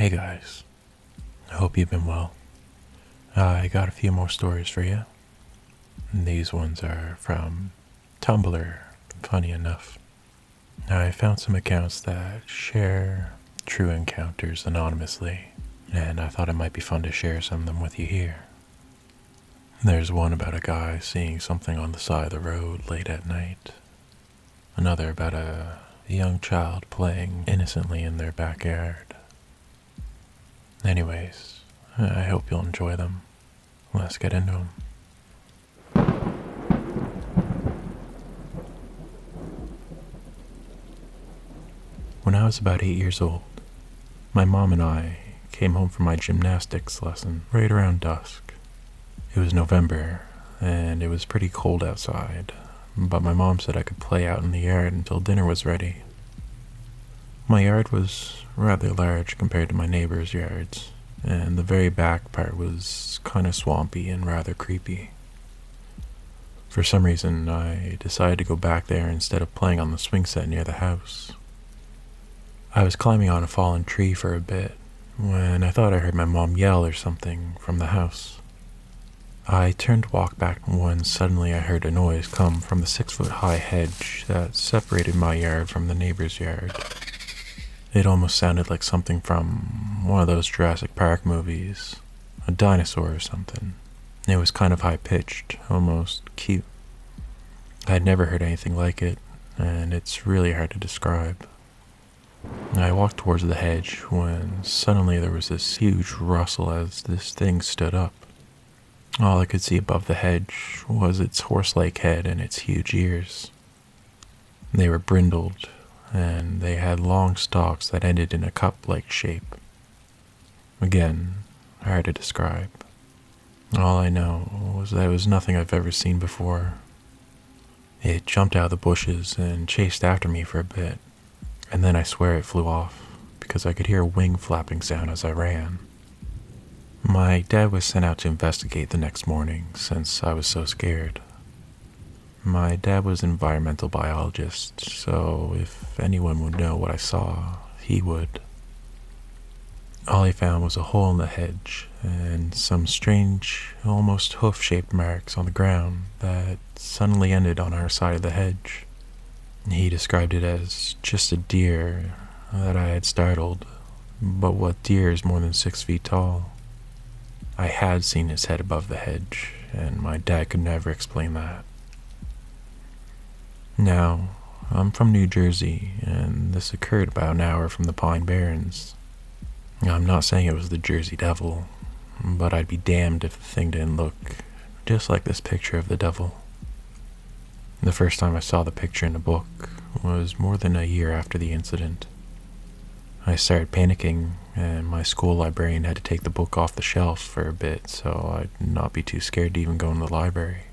Hey guys, I hope you've been well. I got a few more stories for you. These ones are from Tumblr, funny enough. I found some accounts that share true encounters anonymously, and I thought it might be fun to share some of them with you here. There's one about a guy seeing something on the side of the road late at night. Another about a young child playing innocently in their backyard. Anyways, I hope you'll enjoy them. Let's get into them. When I was about 8 years old, my mom and I came home from my gymnastics lesson right around dusk. It was November, and it was pretty cold outside, but my mom said I could play out in the yard until dinner was ready. My yard was rather large compared to my neighbors' yards, and the very back part was kind of swampy and rather creepy. For some reason, I decided to go back there instead of playing on the swing set near the house. I was climbing on a fallen tree for a bit when I thought I heard my mom yell or something from the house. I turned to walk back when suddenly I heard a noise come from the 6-foot-high hedge that separated my yard from the neighbor's yard. It almost sounded like something from one of those Jurassic Park movies, a dinosaur or something. It was kind of high-pitched, almost cute. I had never heard anything like it, and it's really hard to describe. I walked towards the hedge when suddenly there was this huge rustle as this thing stood up. All I could see above the hedge was its horse-like head and its huge ears. They were brindled, and they had long stalks that ended in a cup-like shape. Again, hard to describe. All I know was that it was nothing I've ever seen before. It jumped out of the bushes and chased after me for a bit, and then I swear it flew off, because I could hear a wing flapping sound as I ran. My dad was sent out to investigate the next morning since I was so scared. My dad was an environmental biologist, so if anyone would know what I saw, he would. All he found was a hole in the hedge and some strange, almost hoof-shaped marks on the ground that suddenly ended on our side of the hedge. He described it as just a deer that I had startled, but what deer is more than 6 feet tall? I had seen his head above the hedge, and my dad could never explain that. Now, I'm from New Jersey, and this occurred about an hour from the Pine Barrens. I'm not saying it was the Jersey Devil, but I'd be damned if the thing didn't look just like this picture of the devil. The first time I saw the picture in a book was more than a year after the incident. I started panicking, and my school librarian had to take the book off the shelf for a bit so I'd not be too scared to even go in the library.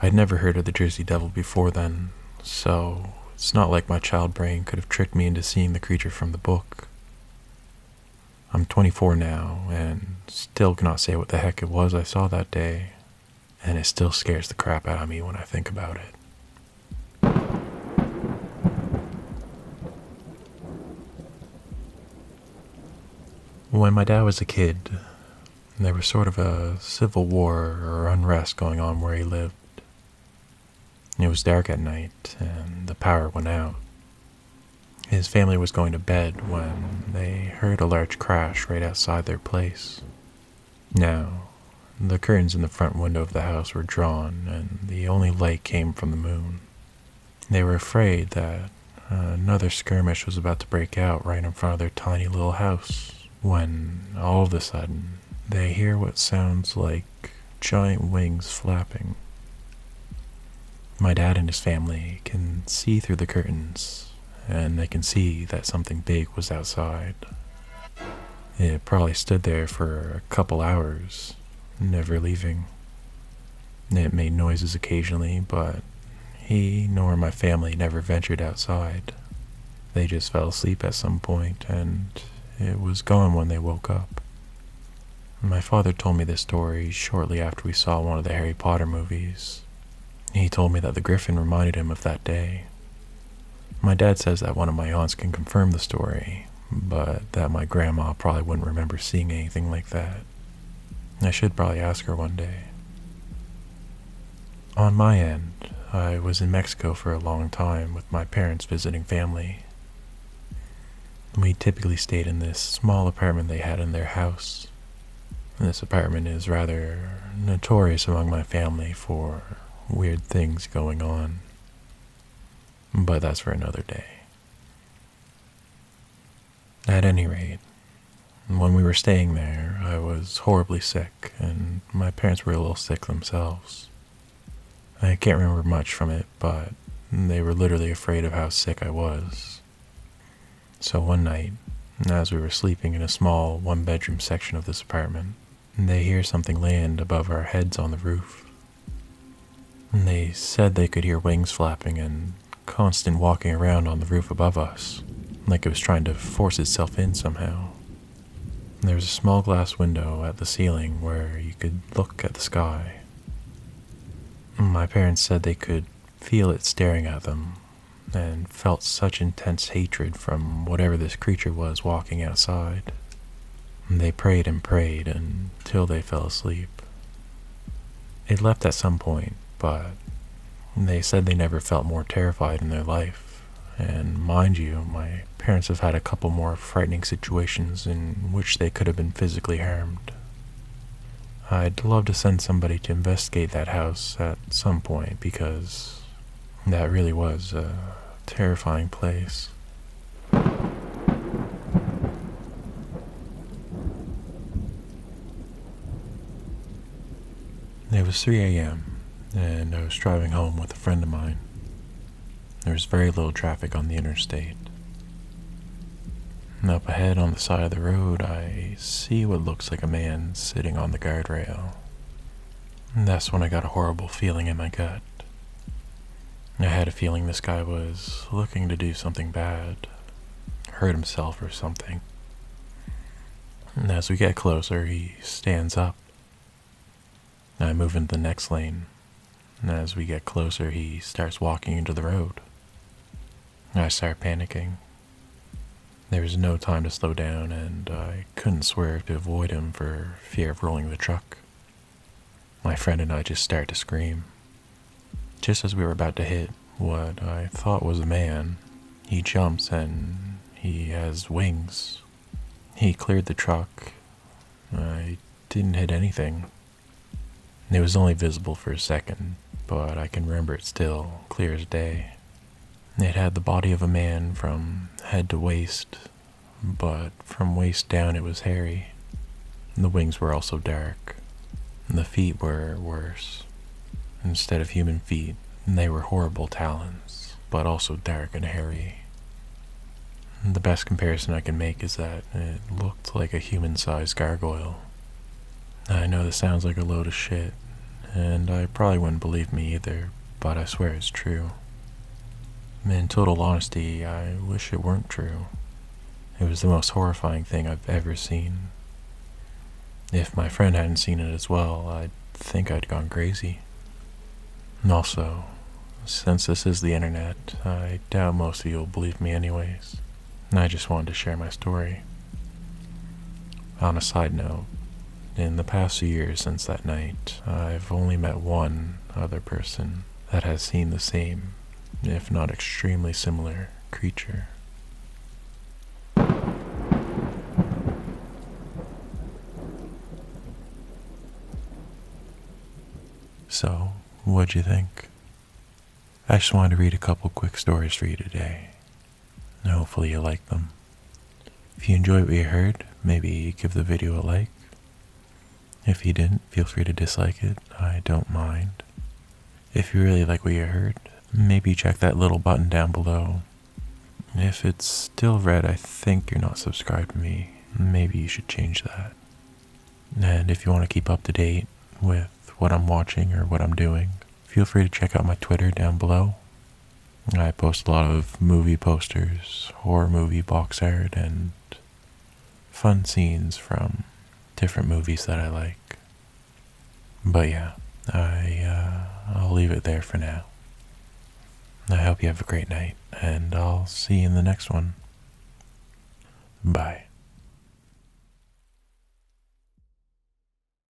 I'd never heard of the Jersey Devil before then, so it's not like my child brain could have tricked me into seeing the creature from the book. I'm 24 now, and still cannot say what the heck it was I saw that day, and it still scares the crap out of me when I think about it. When my dad was a kid, there was sort of a civil war or unrest going on where he lived. It was dark at night, and the power went out. His family was going to bed when they heard a large crash right outside their place. Now, the curtains in the front window of the house were drawn, and the only light came from the moon. They were afraid that another skirmish was about to break out right in front of their tiny little house, when all of a sudden they hear what sounds like giant wings flapping. My dad and his family can see through the curtains, and they can see that something big was outside. It probably stood there for a couple hours, never leaving. It made noises occasionally, but he nor my family never ventured outside. They just fell asleep at some point, and it was gone when they woke up. My father told me this story shortly after we saw one of the Harry Potter movies. He told me that the griffin reminded him of that day. My dad says that one of my aunts can confirm the story, but that my grandma probably wouldn't remember seeing anything like that. I should probably ask her one day. On my end, I was in Mexico for a long time with my parents visiting family. We typically stayed in this small apartment they had in their house. This apartment is rather notorious among my family for weird things going on, but that's for another day. At any rate, when we were staying there, I was horribly sick, and my parents were a little sick themselves. I can't remember much from it, but they were literally afraid of how sick I was. So one night, as we were sleeping in a small one-bedroom section of this apartment, they hear something land above our heads on the roof. They said they could hear wings flapping and constant walking around on the roof above us, like it was trying to force itself in somehow. There was a small glass window at the ceiling where you could look at the sky. My parents said they could feel it staring at them and felt such intense hatred from whatever this creature was walking outside. They prayed and prayed until they fell asleep. It left at some point, but they said they never felt more terrified in their life. And mind you, my parents have had a couple more frightening situations in which they could have been physically harmed. I'd love to send somebody to investigate that house at some point because that really was a terrifying place. It was 3 a.m. and I was driving home with a friend of mine. There was very little traffic on the interstate. And up ahead on the side of the road, I see what looks like a man sitting on the guardrail. And that's when I got a horrible feeling in my gut. I had a feeling this guy was looking to do something bad, hurt himself or something. And as we get closer, he stands up. I move into the next lane, and as we get closer, he starts walking into the road. I start panicking. There was no time to slow down, and I couldn't swerve to avoid him for fear of rolling the truck. My friend and I just start to scream. Just as we were about to hit what I thought was a man, he jumps and he has wings. He cleared the truck. I didn't hit anything. It was only visible for a second, but I can remember it still, clear as day. It had the body of a man from head to waist, but from waist down it was hairy. The wings were also dark. The feet were worse. Instead of human feet, they were horrible talons, but also dark and hairy. The best comparison I can make is that it looked like a human-sized gargoyle. I know this sounds like a load of shit, and I probably wouldn't believe me either, but I swear it's true. In total honesty, I wish it weren't true. It was the most horrifying thing I've ever seen. If my friend hadn't seen it as well, I'd think I'd gone crazy. And also, since this is the internet, I doubt most of you will believe me anyways. And I just wanted to share my story. On a side note, in the past few years since that night, I've only met one other person that has seen the same, if not extremely similar, creature. So, what'd you think? I just wanted to read a couple quick stories for you today. Hopefully you like them. If you enjoyed what you heard, maybe give the video a like. If you didn't, feel free to dislike it. I don't mind. If you really like what you heard, maybe check that little button down below. If it's still red, I think you're not subscribed to me. Maybe you should change that. And if you want to keep up to date with what I'm watching or what I'm doing, feel free to check out my Twitter down below. I post a lot of movie posters, horror movie box art, and fun scenes from different movies that I like. But yeah, I'll leave it there for now. I hope you have a great night, and I'll see you in the next one. Bye.